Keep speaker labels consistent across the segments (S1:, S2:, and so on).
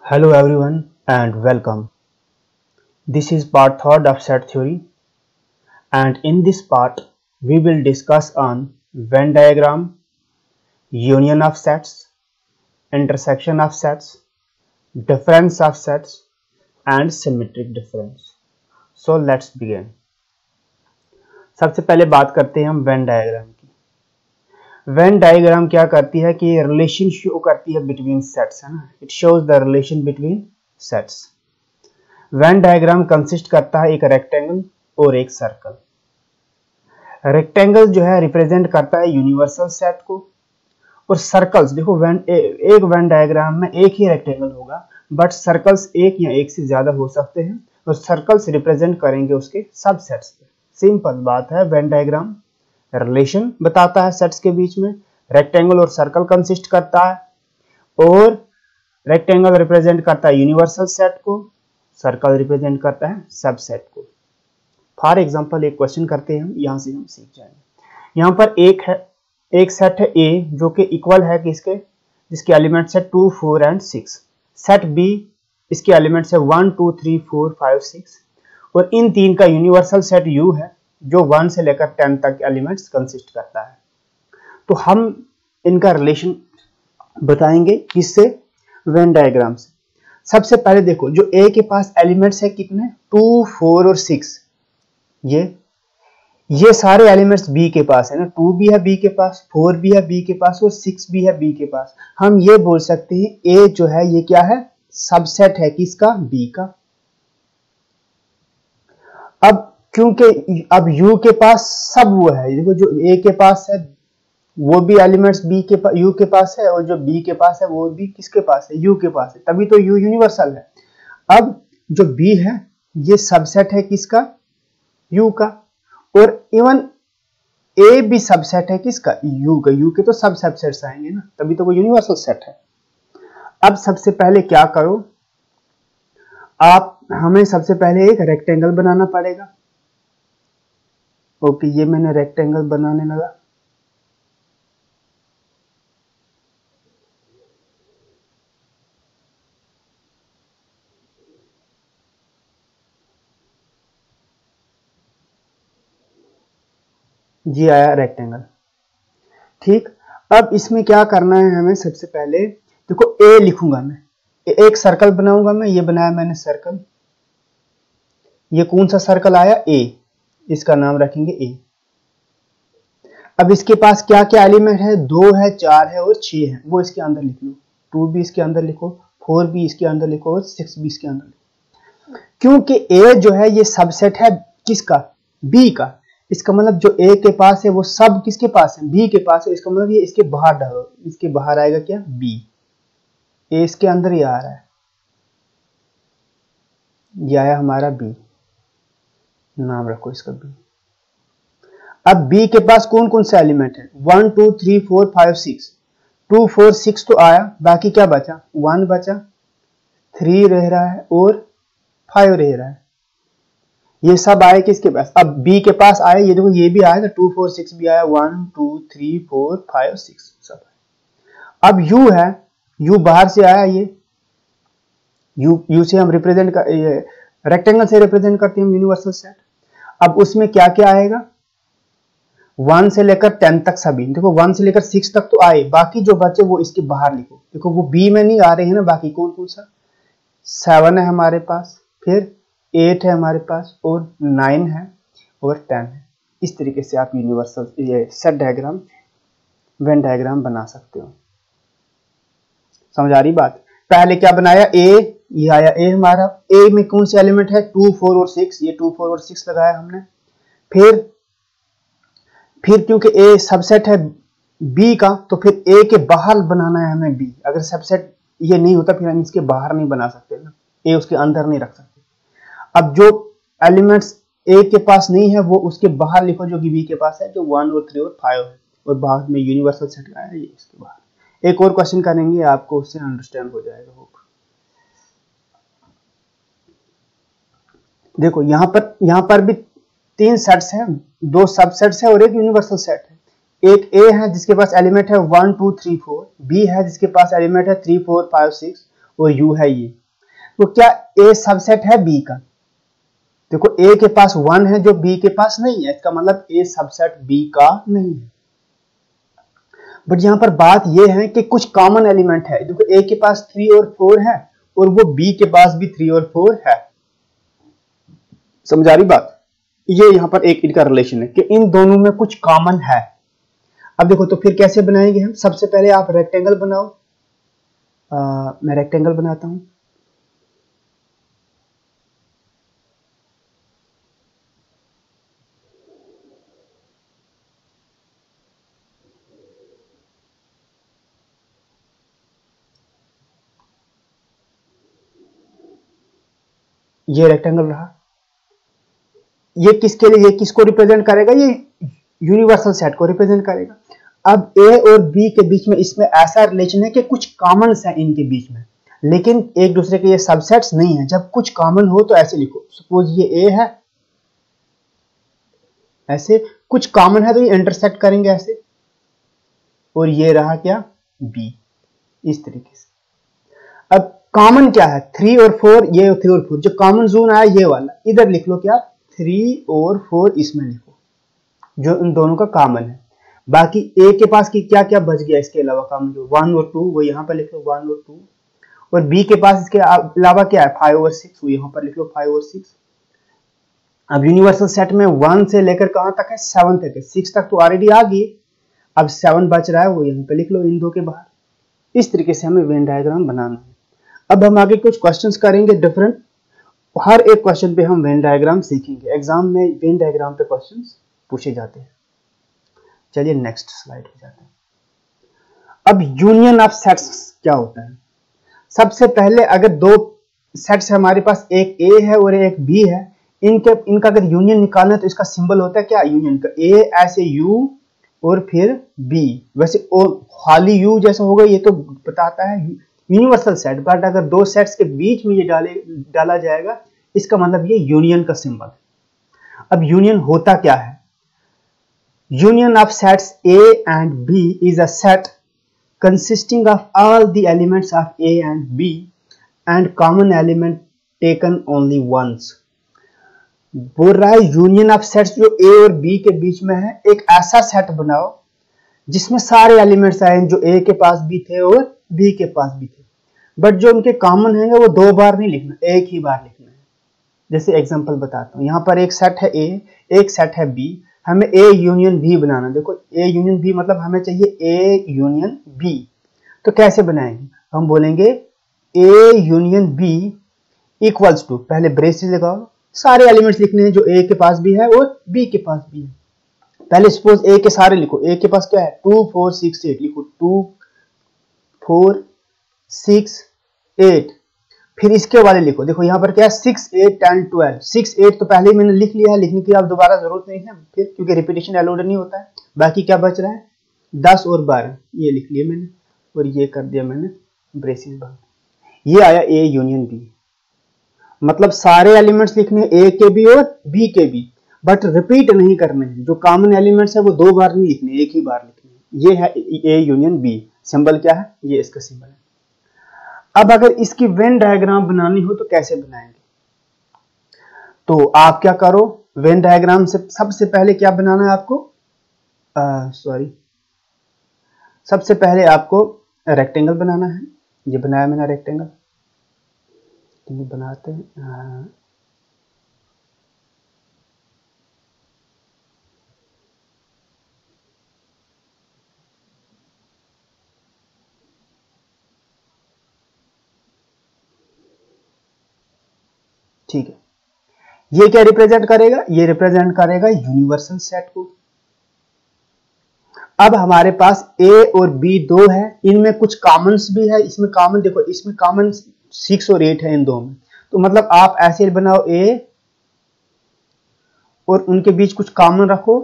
S1: Hello everyone and welcome. This is part 3 of set theory, and in this part we will discuss on Venn diagram, union of sets, intersection of sets, difference of sets and symmetric difference. So let's begin. सबसे पहले बात करते हैं हम Venn diagram की। Venn diagram क्या करती है कि रिलेशन शो करती है बिटवीन सेट्स, है ना। It shows the relation between sets. Venn diagram consist करता है एक रेक्टेंगल और एक सर्कल। रेक्टेंगल जो है रिप्रेजेंट करता है यूनिवर्सल सेट को, और सर्कल्स देखो एक वेन डायग्राम में एक ही रेक्टेंगल होगा, बट सर्कल्स एक या एक से ज्यादा हो सकते हैं, और सर्कल्स रिप्रेजेंट करेंगे उसके सबसेट्स पे। सिंपल बात है। वेन डायग्राम रिलेशन बताता है सेट्स के बीच में, रेक्टेंगल और सर्कल कंसिस्ट करता है, और रेक्टेंगल रिप्रेजेंट करता है यूनिवर्सल सेट को, सर्कल रिप्रेजेंट करता है सबसेट को। फॉर एग्जांपल एक क्वेश्चन करते हैं हम, यहां से हम सीख जाएंगे। यहां पर एक सेट है ए जो कि इक्वल है किसके, जिसके एलिमेंट्स है 2, 4 एंड 6। सेट बी, इसके एलिमेंट्स है 1, 2, 3, 4, 5, 6, और इन तीन का यूनिवर्सल सेट यू है जो 1 से लेकर 10 तक एलिमेंट्स कंसिस्ट करता है। तो हम इनका रिलेशन बताएंगे किससे, वेन डायग्राम से। सबसे पहले देखो, जो ए के पास एलिमेंट्स है कितने, 2, 4 और 6, ये सारे एलिमेंट्स बी के पास है ना। 2 भी है बी के पास, 4 भी है बी के पास, और 6 भी है बी के पास। हम ये बोल सकते हैं ए जो है ये क्या है, सबसेट है किसका, बी का। अब क्योंकि अब यू के पास सब वो है, देखो जो ए के पास है वो भी एलिमेंट्स बी के पास, यू के पास है, और जो बी के पास है वो भी किसके पास है, यू के पास है, तभी तो यू यूनिवर्सल है। अब जो बी है ये सबसेट है किसका, यू का, और इवन ए भी सबसेट है किसका, यू का। यू के तो सब सबसेट्स आएंगे ना, तभी तो वो यूनिवर्सल सेट है। अब सबसे पहले क्या करो आप, हमें सबसे पहले एक रेक्टेंगल बनाना पड़ेगा। ओके, ये मैंने रेक्टेंगल बनाने लगा। ये आया रेक्टेंगल, ठीक। अब इसमें क्या करना है हमें, सबसे पहले देखो ए लिखूंगा मैं, एक सर्कल बनाऊंगा मैं, ये बनाया मैंने सर्कल। ये कौन सा सर्कल आया, ए, इसका नाम रखेंगे ए। अब इसके पास क्या क्या एलिमेंट है, 2 है, 4 है और 6 है, वो इसके अंदर लिख लो। 2 भी इसके अंदर लिखो, 4 भी इसके अंदर लिखो, और 6 भी इसके अंदर लिखो। क्योंकि ए जो है ये सबसेट है किसका, बी का। इसका मतलब जो ए के पास है वो सब किसके पास है, बी के पास है। इसका मतलब ये इसके बाहर डालो, इसके बाहर आएगा क्या, बी। ए इसके अंदर ही आ रहा है, ये आया हमारा बी, नाम रखो इसका बी। अब बी के पास कौन कौन से एलिमेंट है, 1, 2, 3, 4, 5, 6। 2, 4, 6 तो आया, बाकी क्या बचा, 1 बचा, 3 रह रहा है और 5 रह रहा है। ये सब आए किसके पास, अब बी के पास आए, ये देखो ये भी आया था, 2, 4, 6 भी आया, 1, 2, 3, 4, 5, 6 सब। अब यू है, यू बाहर से आया, ये यू से हम रिप्रेजेंट कर, रेक्टेंगल से रिप्रेजेंट करते हैं यूनिवर्सल सेट। अब उसमें क्या क्या आएगा, 1 से लेकर 10 तक सभी, देखो 1 से लेकर 6 तक तो आए, बाकी जो बचे वो इसके बाहर लिखो। देखो वो बी में नहीं आ रहे हैं ना, बाकी कौन कौन सा, 7 है हमारे पास, फिर 8 है हमारे पास, और 9 है, और 10 है। इस तरीके से आप यूनिवर्सल ये सेट डायग्राम, वेन डायग्राम बना सकते हो। समझ आ रही बात। पहले क्या बनाया, ए, ये आया ए हमारा। ए में कौन से एलिमेंट है, 2, 4 और 6, ये 2, 4 और 6 लगाया हमने। फिर क्योंकि ए सबसेट है बी का, तो फिर ए के बाहर बनाना है हमें बी। अगर सबसेट ये नहीं होता फिर हम इसके बाहर नहीं बना सकते ना, ए उसके अंदर नहीं रख सकते। अब जो एलिमेंट्स ए के पास नहीं है वो उसके बाहर लिखो, जो कि बी के पास है, जो 1 और 3 और 5 है, और बाद में यूनिवर्सल सेट आया ये इसके बाहर। एक और क्वेश्चन करेंगे, आपको उससे अंडरस्टैंड हो जाएगा। देखो यहां पर भी 3 सेट्स हैं, 2 सबसेट्स है और एक यूनिवर्सल सेट है। एक ए है जिसके पास एलिमेंट है 1, 2, 3, 4, बी है जिसके पास एलिमेंट है 3, 4, 5, 6, और u है ये, तो क्या a सबसेट है b का? देखो a के पास 1 है जो b के पास नहीं है, इसका मतलब a सबसेट b का नहीं है। बट यहां पर बात यह है कि कुछ कॉमन एलिमेंट है। देखो a के पास 3 और 4 है और वो b के पास भी 3 और 4 है। समझ आ रही बात? ये यहां पर एक इनका रिलेशन है कि इन दोनों में कुछ कॉमन है। अब देखो तो फिर कैसे बनाएंगे हम? सबसे पहले आप रेक्टेंगल बनाओ। मैं रेक्टेंगल बनाता हूं। ये रेक्टेंगल रहा। ये किसके लिए, ये किसको रिप्रेजेंट करेगा? ये यूनिवर्सल सेट को रिप्रेजेंट करेगा। अब a और b के बीच में इसमें ऐसा रिलेशन है कि कुछ कॉमन है इनके बीच में, लेकिन एक दूसरे के ये सबसेट्स नहीं है। जब कुछ कॉमन हो तो ऐसे लिखो, सपोज ये a है, ऐसे कुछ कॉमन है तो ये इंटरसेक्ट करेंगे ऐसे, और ये रहा क्या? b, इस तरीके से। अब कॉमन क्या है? 3 और 4, ये 3 और 4 जो कॉमन जोन आया ये वाला, इधर लिख लो क्या? 3 और 4 इसमें लिखो जो इन दोनों का कॉमन है। बाकी a के पास की क्या क्या बच गया इसके अलावा कॉमन, जो 1 और 2 वो यहां पर लिख लो 1 और 2, और b के पास इसके अलावा क्या है? 5 और 6, वो यहां पर लिख लो 5 और 6। अब यूनिवर्सल सेट में 1 से लेकर कहां तक है? 7 तक है। 6 तक तो ऑलरेडी आ गई, अब 7 बच रहा है, वो यहां पे लिख लो इन दो के बाहर। इस तरीके से हमें वेन डायग्राम बनाना है। अब हम आगे कुछ क्वेश्चंस करेंगे डिफरेंट, हर एक क्वेश्चन पे हम वेन डायग्राम सीखेंगे। एग्जाम में वेन डायग्राम पे क्वेश्चंस पूछे जाते हैं। चलिए नेक्स्ट स्लाइड पे जाते हैं। अब यूनियन ऑफ सेट्स क्या होता है? सबसे पहले अगर दो सेट्स हमारे पास, एक a है और एक b है, इनका अगर यूनियन निकालना है तो इसका सिंबल होता है क्या? यूनियन का। a ऐसे u और फिर b, वैसे खाली u जैसा होगा ये तो बताता है यूनिवर्सल सेट, बट अगर दो सेट्स के बीच में ये डाला जाएगा इसका मतलब ये यूनियन का सिंबल है। अब यूनियन होता क्या है? Union of sets a and b is a set consisting of all the elements of a and b and common element taken only once। बोल रहा है यूनियन ऑफ सेट्स जो a और b के बीच में है, एक ऐसा सेट बनाओ जिसमें सारे एलिमेंट्स आए जो a के पास भी थे और b के पास भी थे, बट जो उनके कॉमन है वो दो बार नहीं लिखना, एक ही बार लिखना है। जैसे एग्जांपल बताता हूं, यहां पर एक सेट है a, एक सेट है b, हमें a यूनियन b बनाना। देखो a यूनियन b मतलब हमें चाहिए a यूनियन b, तो कैसे बनाएंगे? हम बोलेंगे a union b equals to, पहले ब्रेसेस लगाओ, सारे एलिमेंट्स लिखने हैं जो a के पास भी है और b के पास भी है। पहले सपोज a के सारे लिखो, a के पास क्या है? 2 4 6 8, लिखो 2 4 6 8, फिर इसके वाले लिखो। देखो यहाँ पर क्या है? 6 8 10 12, 6 8 तो पहले ही मैंने लिख लिया है, लिखने की अब दोबारा जरूरत नहीं है फिर, क्योंकि रिपीटेशन अलाउड नहीं होता है। बाकी क्या बच रहा है? 10 और 12, ये लिख लिया मैंने और ये कर दिया मैंने ब्रेसेस बंद। ये आया a यूनियन b, मतलब सारे एलिमेंट्स लिखने a के भी और b के भी, बट रिपीट नहीं करने हैं। जो कॉमन एलिमेंट्स है वो दो बार नहीं लिखने, एक ही बार लिखने। ये है a यूनियन b। सिंबल क्या है? ये इसका सिंबल है। अब अगर इसकी वेन डायग्राम बनानी हो तो कैसे बनाएंगे? तो आप क्या करो, वेन डायग्राम से सबसे पहले क्या बनाना है आपको? सबसे पहले आपको रेक्टेंगल बनाना है। ये बनाया मैंने रेक्टेंगल, तो बनाते हैं। ठीक है, ये क्या रिप्रेजेंट करेगा? ये रिप्रेजेंट करेगा यूनिवर्सल सेट को। अब हमारे पास a और b दो है, इनमें कुछ कॉमन्स भी है। इसमें कॉमन देखो, इसमें कॉमन 6 और 8 है इन दो में, तो मतलब आप ऐसे बनाओ a और उनके बीच कुछ कॉमन रखो,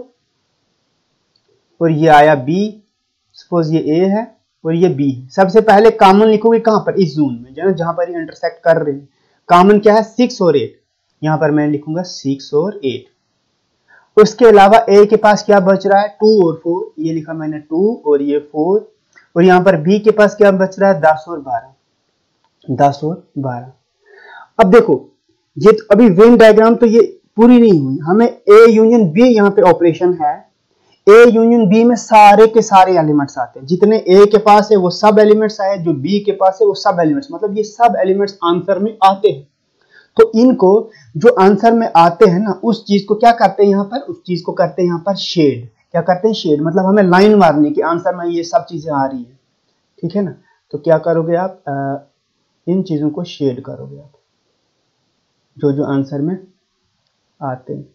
S1: और ये आया b। सपोज ये a है और ये b है। सबसे पहले कॉमन लिखोगे कहां पर? इस जोन में, जहां पर ये इंटरसेक्ट कर रहे हैं। कॉमन क्या है? 6 और 8, यहां पर मैं लिखूंगा 6 और 8। उसके अलावा a के पास क्या बच रहा है? 2 और 4, ये लिखा मैंने 2 और ये 4, और यहां पर b के पास क्या बच रहा है? 10 और 12। 10 और 12। अब देखो ये तो अभी वेन डायग्राम तो ये पूरी नहीं हुई, हमें ए यूनियन बी यहाँ पे ऑपरेशन है। ए यूनियन बी में सारे के सारे एलिमेंट्स आते हैं, जितने ए के पास है वो सब एलिमेंट्स आए, जो बी के पास है वो सब एलिमेंट्स, मतलब ये सब एलिमेंट्स आंसर में आते हैं। तो इनको जो आंसर में आते हैं ना, उस चीज को क्या करते हैं यहाँ पर, उस चीज को करते हैं यहाँ पर शेड। क्या करते हैं, शेड, मतलब हमें लाइन मारनी कि आंसर में ये सब चीजें आ रही है, ठीक है ना। तो क्या करोगे आप, इन चीजों को शेड करोगे आप, जो जो आंसर में आते हैं।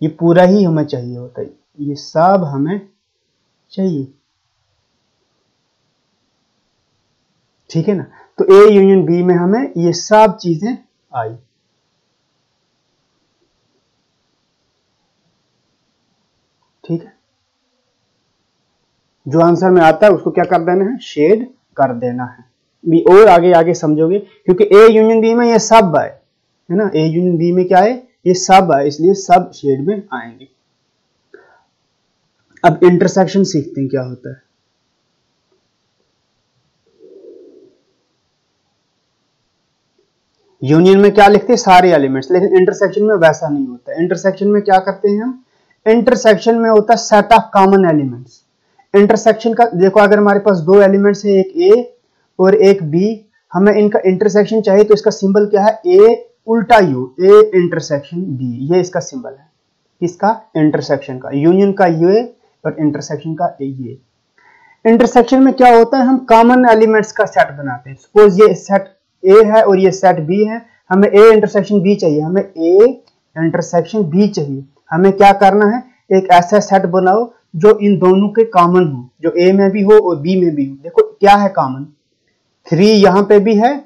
S1: ये पूरा ही हमें चाहिए होता है, ये सब हमें चाहिए, ठीक है ना। तो ए यूनियन बी में हमें ये सब चीजें आई। ठीक है, जो आंसर में आता है उसको क्या कर देना है, शेड कर देना है। भी और आगे आगे समझोगे, क्योंकि ए यूनियन बी में ये सब है ना, ए यूनियन बी में क्या है, ये सब है, इसलिए सब शेड में आएंगे। अब इंटरसेक्शन सीखते हैं क्या होता है। यूनियन में क्या लिखते हैं, सारे एलिमेंट्स, लेकिन इंटरसेक्शन में वैसा नहीं होता। इंटरसेक्शन में क्या करते हैं हम, इंटरसेक्शन में होता है set of common elements. Intersection का देखो, अगर हमारे पास दो एलिमेंट्स है, एक ए और एक बी, हमें इनका इंटरसेक्शन चाहिए, तो इसका सिंबल क्या है, ए उल्टा यू, ए इंटरसेक्शन बी, ये इसका सिंबल है, किसका, इंटरसेक्शन का, यूनियन का ये और इंटरसेक्शन का ये। इंटरसेक्शन में क्या होता है, हम कॉमन एलिमेंट्स का सेट बनाते हैं। सपोज ये सेट ए है और ये सेट बी है, हमें ए इंटरसेक्शन बी चाहिए, हमें ए इंटरसेक्शन बी चाहिए। हमें क्या करना है, एक ऐसा सेट बनाओ जो इन दोनों के कॉमन हो, जो ए में भी हो और बी में भी हो। देखो क्या है कॉमन, 3 यहां पे भी है,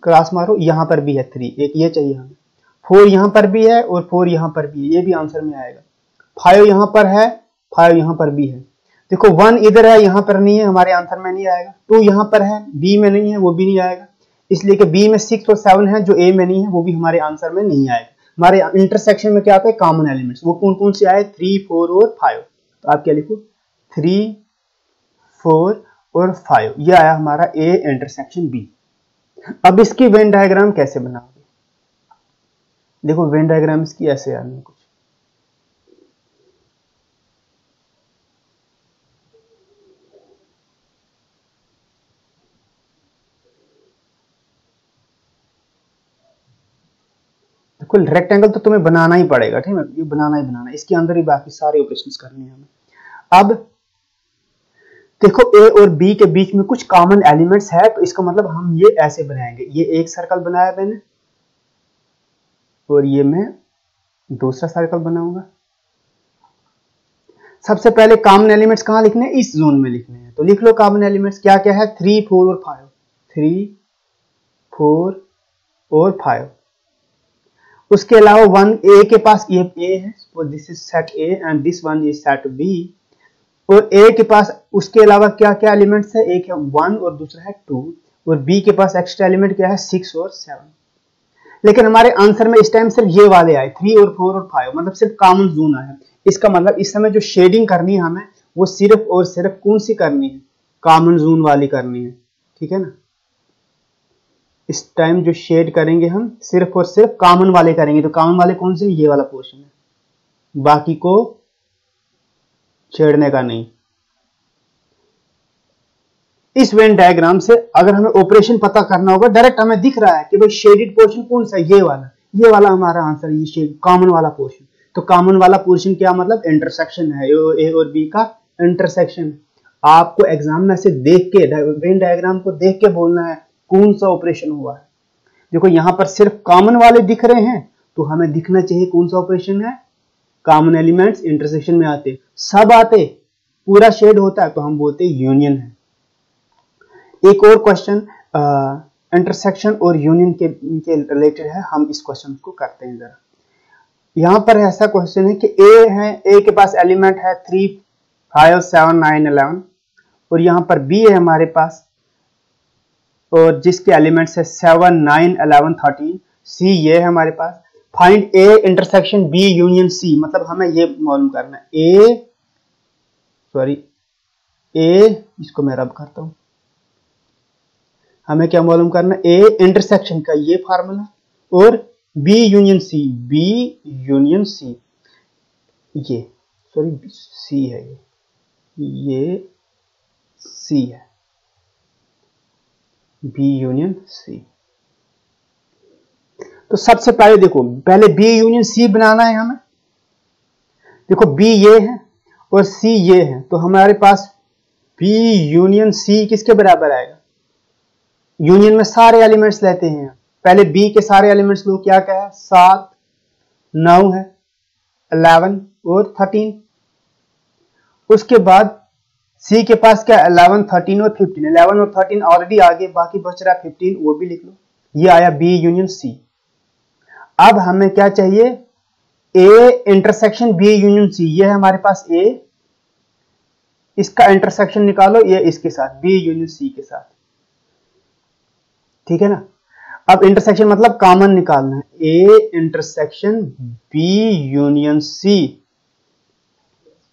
S1: क्रॉस मारो, यहां पर भी है 3, एक ये चाहिए हमें। 4 यहां पर भी है और 4 यहां पर भी है, ये भी आंसर में आएगा। 5 यहां पर है, 5 यहां पर भी है। देखो 1 इधर है, यहां पर नहीं है, हमारे आंसर में नहीं आएगा। 2 यहां पर है, बी में नहीं है, वो भी नहीं आएगा, इसलिए कि बी में 6 और 7 है, जो ए में नहीं है, वो भी हमारे आंसर में नहीं आएगा। हमारे इंटरसेक्शन में क्या आता है, कॉमन एलिमेंट्स, वो कौन कौन से आए, 3, 4 और 5। तो आप क्या लिखो, 3, 4 और 5, ये आया हमारा ए इंटरसेक्शन बी। अब इसकी वेन डायग्राम कैसे बनाओगे, देखो वेन डायग्राम इसकी ऐसे आनी है कुछ। देखो रेक्टेंगल तो तुम्हें बनाना ही पड़ेगा, ठीक है, ये बनाना ही बनाना, इसके अंदर ही बाकी सारे ऑपरेशंस करने हैं हमें। अब देखो ए और बी के बीच में कुछ कॉमन एलिमेंट्स है, तो इसका मतलब हम ये ऐसे बनाएंगे, ये एक सर्कल बनाया मैंने और ये मैं दूसरा सर्कल बनाऊंगा। सबसे पहले कॉमन एलिमेंट्स कहां लिखने हैं, इस जोन में लिखने हैं, तो लिख लो कॉमन एलिमेंट्स क्या क्या है, 3, 4 और 5, 3, 4 और 5। उसके अलावा 1 ए के पास ये ए है, so this is set A and this one is set B. और ए के पास उसके अलावा क्या क्या एलिमेंट्स है, एक है 1 और दूसरा है 2, और बी के पास एक्स्ट्रा एलिमेंट क्या है, 6 और 7। लेकिन हमारे आंसर में इस टाइम सिर्फ ये वाले आए, 3 और 4 और 5, मतलब सिर्फ कॉमन जोन आया। इसका मतलब इस समय जो शेडिंग करनी है हमें, वो सिर्फ और सिर्फ कौन सी करनी है, कॉमन जोन वाली करनी है, ठीक है ना। इस टाइम जो शेड करेंगे हम सिर्फ और सिर्फ कॉमन वाले करेंगे। तो कॉमन वाले कौन से, ये वाला पोर्शन है, बाकी को छेड़ने का नहीं। इस वेन डायग्राम से अगर हमें ऑपरेशन पता करना होगा, डायरेक्ट हमें दिख रहा है कि भाई शेडेड पोर्शन कौन सा है, ये वाला हमारा आंसर है, ये शेड कॉमन वाला पोर्शन। तो कॉमन वाला पोर्शन क्या मतलब, इंटरसेक्शन है, ए और बी का इंटरसेक्शन। आपको एग्जाम में से देख के, वेन डायग्राम को देख के बोलना है कौन सा ऑपरेशन हुआ है। देखो यहां पर सिर्फ कॉमन वाले दिख रहे हैं, तो हमें दिखना चाहिए कौन सा ऑपरेशन है, कॉमन एलिमेंट्स इंटरसेक्शन में आते, सब आते, पूरा शेड होता है, तो हम बोलते हैं यूनियन है। एक और क्वेश्चन इंटरसेक्शन और यूनियन के रिलेटेड है, हम इस क्वेश्चन को करते हैं जरा। यहां पर ऐसा क्वेश्चन है कि ए है, ए के पास एलिमेंट है 3, 5, 7, 9, 11, और यहां पर बी है हमारे पास, और जिसके एलिमेंट्स है 7, 9, 11, 13। सी ये है हमारे पास। Find A intersection B union C, मतलब हमें ये मालूम करना है, ए, इसको मैं रब करता हूं, हमें क्या मालूम करना, ए इंटरसेक्शन का ये फार्मूला और B union C, B union C, ये सॉरी सी है, ये सी है, बी यूनियन सी। तो सबसे पहले देखो, पहले बी यूनियन सी बनाना है हमें। देखो बी ये है और सी ये है, तो हमारे पास बी यूनियन सी किसके बराबर आएगा, यूनियन में सारे एलिमेंट्स लेते हैं, पहले बी के सारे एलिमेंट्स लो, क्या क्या है, 7 9 है, 11 और 13। उसके बाद सी के पास क्या, 11 13 और 15, 11 और 13 ऑलरेडी आ गए, बाकी बच रहा है 15, वो भी लिख लो। ये आया बी यूनियन सी। अब हमें क्या चाहिए, A intersection B union C, ये है हमारे पास ए, इसका इंटरसेक्शन निकालो ये इसके साथ, बी यूनियन सी के साथ, ठीक है ना। अब इंटरसेक्शन मतलब कॉमन निकालना है, A intersection B union C,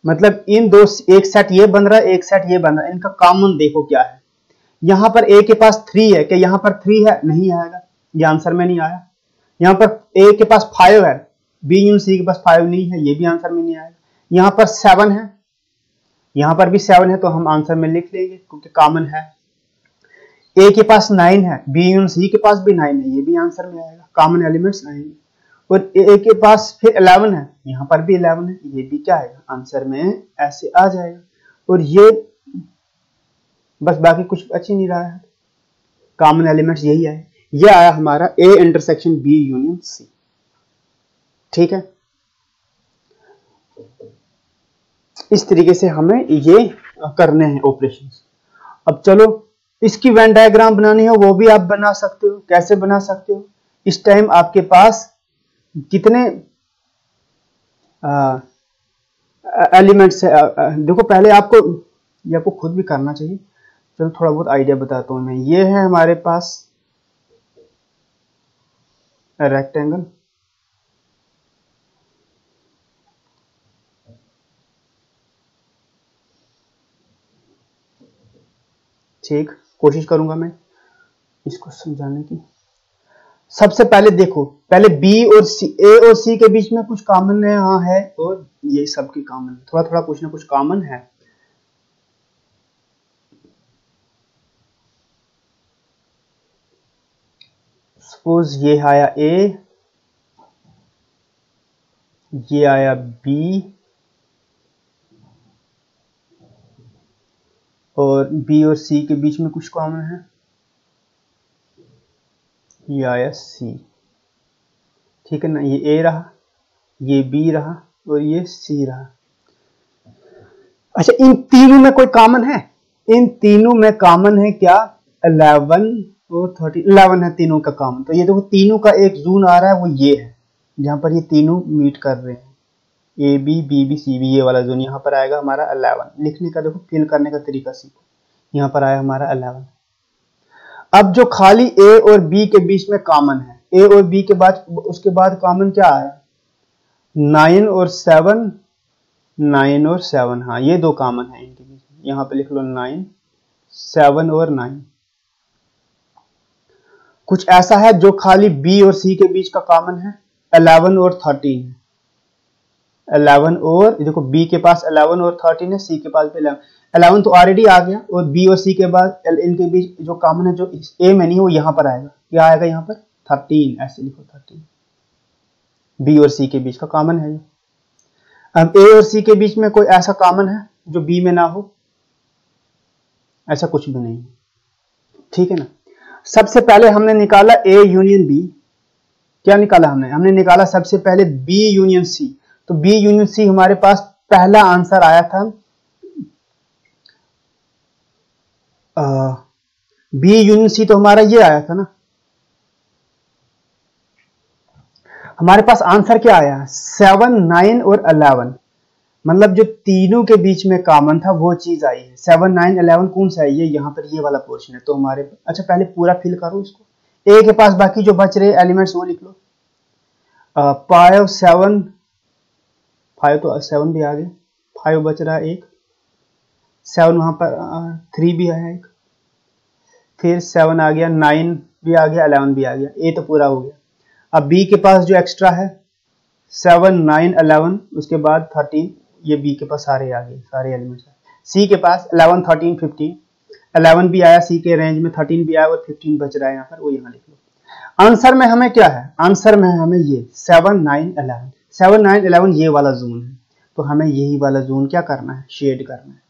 S1: मतलब इन दो, एक सेट ये बन रहा है, एक सेट ये बन रहा है, इनका कॉमन देखो क्या है। यहां पर ए के पास 3 है, क्या यहां पर 3 है, नहीं आएगा, ये आंसर में नहीं आया। यहां पर ए के पास 5 है, बी यूनियन सी के पास 5 नहीं है, ये भी आंसर में नहीं आएगा। यहां पर 7 है, यहां पर भी 7 है, तो हम आंसर में लिख लेंगे क्योंकि कॉमन है। ए के पास 9 है, बी यूनियन सी के पास भी 9 है, ये भी आंसर में आएगा, कॉमन एलिमेंट्स आएंगे। और ए के पास फिर 11 है, यहां पर भी 11 है, ये भी क्या आएगा, आंसर में ऐसे आ जाएगा। और ये बस, बाकी कुछ अच्छी नहीं रहा है, कॉमन एलिमेंट्स यही आए। ये आया हमारा A intersection B union C, ठीक है। इस तरीके से हमें ये करने हैं ऑपरेशंस। अब चलो इसकी वेन डायग्राम बनानी है, वो भी आप बना सकते हो। कैसे बना सकते हो, इस टाइम आपके पास कितने एलिमेंट्स है, देखो पहले आपको ये आपको खुद भी करना चाहिए, चलो थोड़ा बहुत आइडिया बताता हूं मैं। ये है हमारे पास रेक्टेंगल, ठीक, कोशिश करूंगा मैं इसको समझाने की। सबसे पहले देखो, पहले बी और सी, ए और सी के बीच में कुछ कॉमन है, हाँ है, और ये सबकी कॉमन है, थोड़ा थोड़ा कुछ ना कुछ कॉमन है। सपोज ये आया ए, ये आया बी, और बी और सी के बीच में कुछ कॉमन है, ये आया सी, ठीक है ना। ये ए रहा, ये बी रहा, और ये सी रहा। अच्छा, इन तीनों में कोई कॉमन है, इन तीनों में कॉमन है क्या, 11 और 13, 11 है तीनों का कॉमन। तो ये देखो तीनों का एक जोन आ रहा है, वो ये है जहां पर ये तीनों मीट कर रहे हैं, A B B B C B, ये वाला जोन यहाँ पर आएगा हमारा 11। लिखने का देखो, फिल करने का तरीका सीखो, यहाँ पर आया हमारा 11। अब जो खाली ए और बी के बीच में कॉमन है, ए और बी के बाद उसके बाद कॉमन क्या आया, 9 और 7, 9 और 7, हाँ ये दो कॉमन है इनके बीच में, यहां पे लिख लो 9, 7 और 9। कुछ ऐसा है जो खाली बी और सी के बीच का कॉमन है, 11 और 13 है, 11 और देखो बी के पास 11 और 13 है, सी के पास भी 11 तो ऑलरेडी आ गया, और बी और सी के बाद इनके बीच जो कॉमन है, जो ए में नहीं, वो यहां पर आएगा, क्या आएगा यहाँ पर 13, ऐसे लिखो 13, बी और सी के बीच का कॉमन है ये। अब ए और सी के बीच में कोई ऐसा कॉमन है जो बी में ना हो, ऐसा कुछ भी नहीं, ठीक है ना। सबसे पहले हमने निकाला ए यूनियन बी, क्या निकाला हमने निकाला सबसे पहले बी यूनियन सी। तो बी यूनियन सी हमारे पास पहला आंसर आया था, बी यूनियन सी तो हमारा ये आया था ना, हमारे पास आंसर क्या आया, 7 9 और 11, मतलब जो तीनों के बीच में कॉमन था वो चीज आई है। 7 9 11 कौन सा है, ये यहाँ पर ये वाला पोर्शन है। तो हमारे, अच्छा पहले पूरा फिल करो इसको, ए के पास बाकी जो बच रहे एलिमेंट्स वो लिख लो, 5 7, 5 तो 7 भी आ गए, 5 बच रहा है एक, 7 वहां पर 3 भी आया एक, फिर 7 आ गया, 9 भी आ गया, 11 भी आ गया, ए तो पूरा हो गया। अब बी के पास जो एक्स्ट्रा है 7 9 11, उसके बाद 13, ये बी के पास सारे आ गए, सारे एलिमेंट्स। सी के पास 11 13 15, 11 भी आया सी के रेंज में, 13 भी आया और 15 बच रहा है यहाँ पर, वो यहाँ लिख लो। आंसर में हमें क्या है, आंसर में हमें ये 7 9 11, 7 9 11 ये वाला जोन है, तो हमें यही वाला जोन क्या करना है, शेड करना है।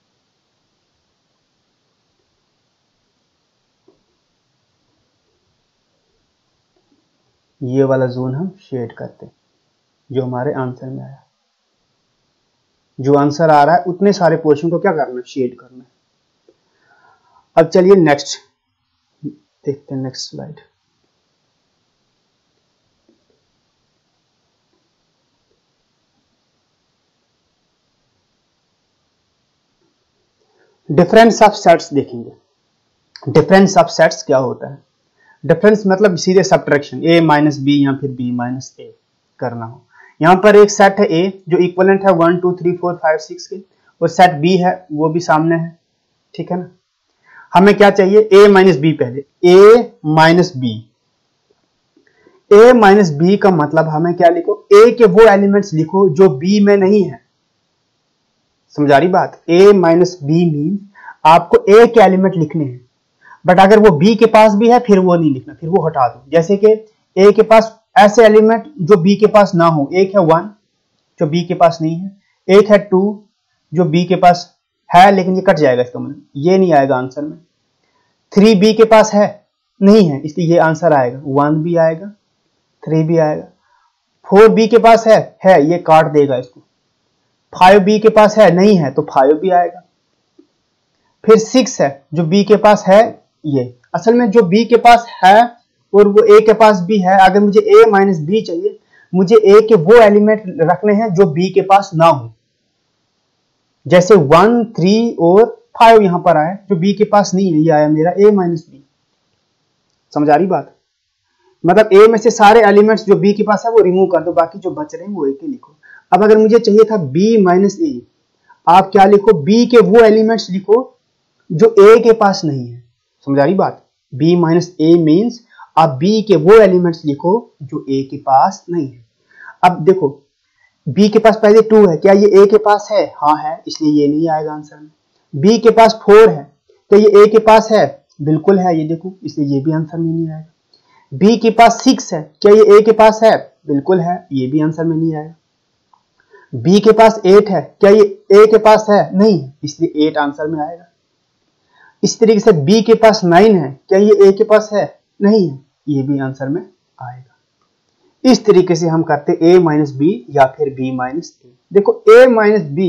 S1: ये वाला जोन हम शेड करते हैं जो हमारे आंसर में आया। जो आंसर आ रहा है उतने सारे पोर्शन को क्या करना है, शेड करना है। अब चलिए नेक्स्ट देखते हैं, next slide. Difference of sets देखेंगे। डिफरेंस ऑफ सेट्स क्या होता है, डिफरेंस मतलब सीधे सब्ट्रैक्शन, a माइनस बी या फिर b माइनस ए करना हो। यहाँ पर एक सेट है a जो इक्विवेलेंट है 1 2 3 4 5 6 के, और सेट b है वो भी सामने है, ठीक है ना। हमें क्या चाहिए, a माइनस बी, पहले a minus B. a minus B का मतलब हमें क्या लिखो, a के वो एलिमेंट्स लिखो जो b में नहीं है। समझा रही बात, a माइनस बी मीन आपको a के एलिमेंट लिखने हैं, बट अगर वो b के पास भी है फिर वो नहीं लिखना, फिर वो हटा दो। जैसे कि a के पास ऐसे एलिमेंट जो b के पास ना हो, एक है 1 जो b के पास नहीं है, एक है 2 जो b के पास है, लेकिन ये कट जाएगा, इसका मतलब ये नहीं आएगा आंसर में। 3 b के पास है, नहीं है, इसलिए ये आंसर आएगा, 1 भी आएगा, 3 भी आएगा। 4 b के पास है, ये काट देगा इसको। 5 b के पास है, नहीं है, तो 5 भी आएगा। फिर 6 है जो b के पास है, ये असल में जो b के पास है और वो a के पास भी है, अगर मुझे a माइनस बी चाहिए, मुझे a के वो एलिमेंट रखने हैं जो b के पास ना हो। जैसे 1 3 और 5 यहां पर आया जो b के पास नहीं है, ये आया मेरा a माइनस बी। समझ आ रही बात, मतलब a में से सारे एलिमेंट्स जो b के पास है वो रिमूव कर दो, बाकी जो बच रहे हैं वो a के लिखो। अब अगर मुझे चाहिए था b माइनस ए, आप क्या लिखो, b के वो एलिमेंट्स लिखो जो a के पास नहीं है। समझ आ रही बात, b माइनस ए मीन्स आप b के वो एलिमेंट्स लिखो जो a के पास नहीं है। अब देखो b के पास पहले 2 है, क्या ये a के पास है, हाँ है, इसलिए ये नहीं आएगा आंसर में। b के पास 4 है, क्या ये a के पास है, बिल्कुल है, ये देखो, इसलिए ये भी आंसर में नहीं आएगा। b के पास 6 है, क्या ये a के पास है, बिल्कुल है, ये भी आंसर में नहीं आएगा। b के पास 8 है, क्या ये a के पास है, नहीं है, इसलिए 8 आंसर में आएगा। इस तरीके से b के पास 9 है, क्या ये a के पास है, नहीं है, ये भी आंसर में आएगा। इस तरीके से हम करते a माइनस बी या फिर b माइनस ए। देखो a माइनस बी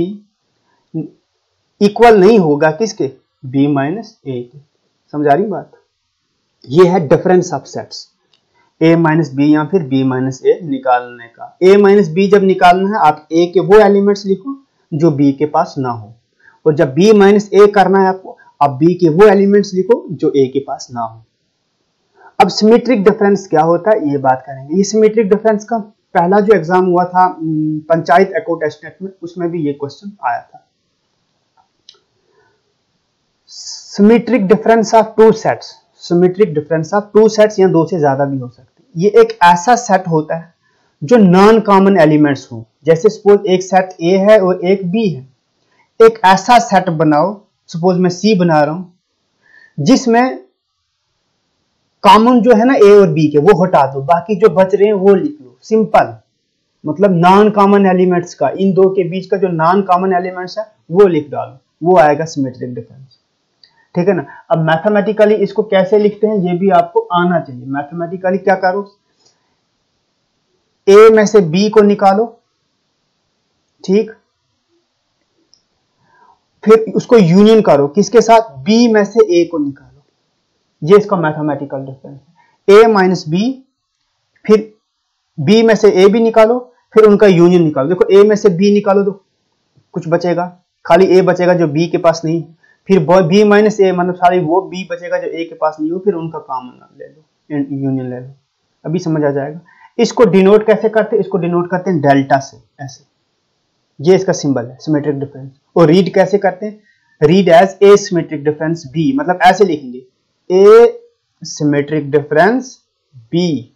S1: इक्वल नहीं होगा किसके, b माइनस ए के। समझ आ रही बात, ये है difference of sets, a minus B या फिर b माइनस ए निकालने का। a माइनस बी जब निकालना है आप a के वो एलिमेंट्स लिखो जो b के पास ना हो, और जब b माइनस ए करना है आपको, आप b के वो एलिमेंट्स लिखो जो a के पास ना हो। अब सिमेट्रिक डिफरेंस क्या होता है ये बात करेंगे। ये सिमेट्रिक डिफरेंस का पहला जो एग्जाम हुआ था पंचायत अकाउंटेंट में, उसमें भी ये क्वेश्चन आया था। Symmetric difference of two sets, symmetric difference of two sets या दो से ज्यादा भी हो सकते हैं। ये एक ऐसा सेट होता है जो नॉन कॉमन एलिमेंट्स हो। जैसे सपोज एक सेट ए है और एक बी है, एक ऐसा सेट बनाओ, सपोज मैं सी बना रहा हूं, जिसमें कॉमन जो है ना ए और बी के वो हटा दो, बाकी जो बच रहे हैं वो लिख लो। सिंपल, मतलब नॉन कॉमन एलिमेंट्स का, इन दो के बीच का जो नॉन कॉमन एलिमेंट्स है वो लिख डालो, वो आएगा सिमेट्रिक डिफरेंस। ठीक है ना। अब मैथमेटिकली इसको कैसे लिखते हैं ये भी आपको आना चाहिए। मैथमेटिकली क्या करो, ए में से बी को निकालो, ठीक, फिर उसको यूनियन करो किसके साथ, बी में से ए को निकालो। ये इसका मैथमेटिकल डिफरेंस है। ए माइनस बी, फिर बी में से ए भी निकालो, फिर उनका यूनियन निकालो। देखो ए में से बी निकालो तो कुछ बचेगा, खाली ए बचेगा जो बी के पास नहीं। फिर बी माइनस ए मतलब सारी वो बी बचेगा जो ए के पास नहीं हो, फिर उनका कॉमन ले लो, यूनियन ले लो। अभी समझ आ जाएगा। इसको डिनोट कैसे करते हैं, इसको डिनोट करते हैं डेल्टा से, ऐसे। ये इसका सिंबल है सिमेट्रिक डिफरेंस। और रीड कैसे करते हैं, read as A symmetric difference B, मतलब ऐसे लिखेंगे ए सिमेट्रिक डिफरेंस बी।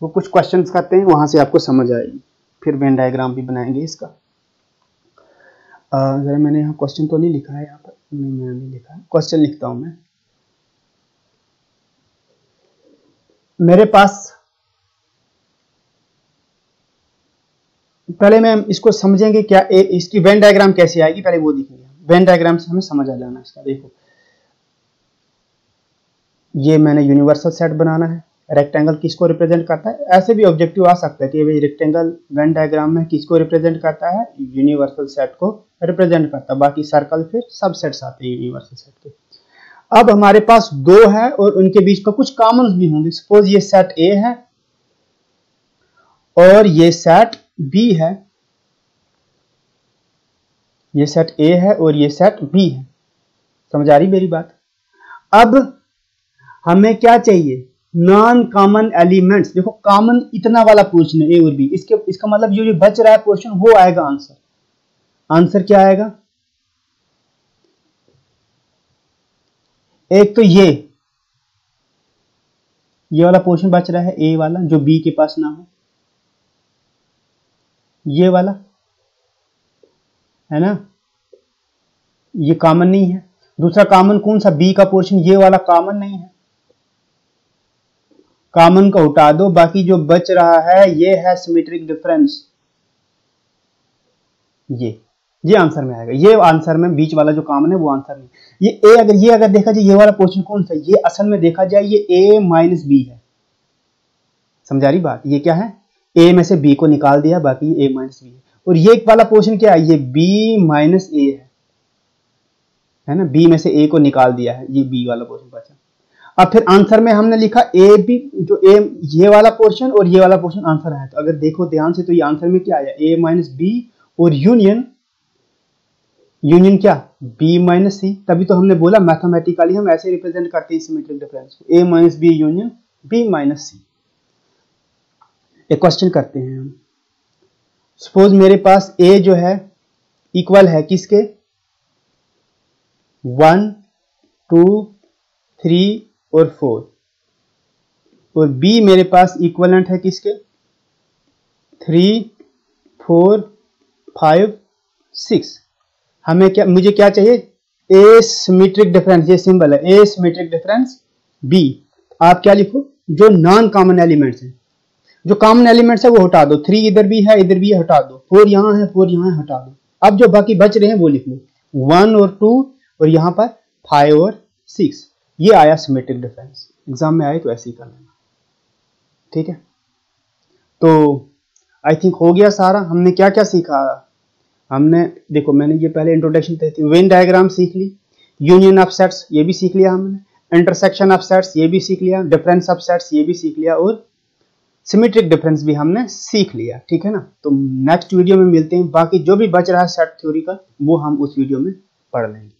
S1: वो कुछ क्वेश्चंस करते हैं, वहां से आपको समझ आएगी, फिर वेन डायग्राम भी बनाएंगे इसका। जरा मैंने यहाँ क्वेश्चन तो नहीं लिखा है, यहाँ पर नहीं, मैंने नहीं लिखा है, क्वेश्चन लिखता हूं मैं। मेरे पास, पहले मैं इसको समझेंगे क्या इसकी वेन डायग्राम कैसे आएगी, पहले वो देखेंगे। वेन डायग्राम से हमें समझ आ जाना इसका। देखो ये मैंने यूनिवर्सल सेट बनाना है, रेक्टेंगल किसको रिप्रेजेंट करता है, ऐसे भी ऑब्जेक्टिव आ सकता है कि भाई रेक्टेंगल वेन डायग्राम में किसको रिप्रेजेंट करता है, यूनिवर्सल सेट को रिप्रेजेंट करता है, बाकी सर्कल फिर सबसेट्स आते हैं यूनिवर्सल सेट के। अब हमारे पास दो है और उनके बीच का कुछ कॉमन भी होंगे। सपोज ये सेट ए है और ये सेट बी है, ये सेट ए है और ये सेट बी है। समझ आ रही मेरी बात? अब हमें क्या चाहिए, नॉन कॉमन एलिमेंट्स। देखो कॉमन इतना वाला पोर्शन है ए और बी, इसका मतलब जो बच रहा है पोर्शन वो आएगा आंसर। आंसर क्या आएगा, एक तो ये वाला पोर्शन बच रहा है ए वाला जो बी के पास ना हो, ये वाला है ना, ये कॉमन नहीं है। दूसरा कॉमन कौन सा, बी का पोर्शन, ये वाला कॉमन नहीं है, कॉमन को उठा दो, बाकी जो बच रहा है ये है सिमेट्रिक डिफरेंस। ये आंसर में आएगा, ये आंसर में बीच वाला जो कॉमन है वो आंसर नहीं। ये अगर देखा जाए ये वाला पोर्शन कौन सा, ये असल में देखा जाए ये a माइनस बी है। समझा रही बात? ये क्या है, a में से b को निकाल दिया, बाकी ये a माइनस बी है। और ये वाला पोर्शन क्या है, ये b माइनस a है ना, b में से a को निकाल दिया है, ये b वाला पोर्शन बचा। अब फिर आंसर में हमने लिखा ए बी, जो ए ये वाला पोर्शन और ये वाला पोर्शन आंसर है। तो अगर देखो ध्यान से तो ये आंसर में क्या आया, ए माइनस बी और यूनियन क्या, बी माइनस सी। तभी तो हमने बोला मैथमेटिकली हम ऐसे रिप्रेजेंट करते हैं सिमेट्रिक डिफरेंस को, A minus B union B minus C. एक क्वेश्चन करते हैं हम। सपोज मेरे पास ए जो है इक्वल है किसके, 1 2 3 और 4, और बी मेरे पास इक्वलेंट है किसके, 3 4 5 6। हमें क्या, मुझे क्या चाहिए, ए सिमेट्रिक डिफरेंस, ये सिंबल है ए सिमेट्रिक डिफरेंस बी। आप क्या लिखो, जो नॉन कॉमन एलिमेंट्स हैं, जो कॉमन एलिमेंट्स है वो हटा दो, 3 इधर भी है इधर भी है हटा दो, 4 यहां है 4 यहां है हटा दो। अब जो बाकी बच रहे हैं वो लिख लो, 1 और 2 और यहां पर 5 और 6। ये आया सिमेट्रिक डिफरेंस। एग्जाम में आए तो ऐसे ही कर लेना, ठीक है। तो आई थिंक हो गया सारा। हमने क्या क्या सीखा, हमने देखो मैंने ये पहले इंट्रोडक्शन दी थी, वेन डायग्राम सीख ली, यूनियन ऑफ सेट्स ये भी सीख लिया हमने, इंटरसेक्शन ऑफ सेट्स ये भी सीख लिया, डिफरेंस ऑफ सेट्स ये भी सीख लिया, और सिमेट्रिक डिफरेंस भी हमने सीख लिया, ठीक है ना। तो नेक्स्ट वीडियो में मिलते हैं, बाकी जो भी बच रहा है सेट थ्योरी का वो हम उस वीडियो में पढ़ लेंगे।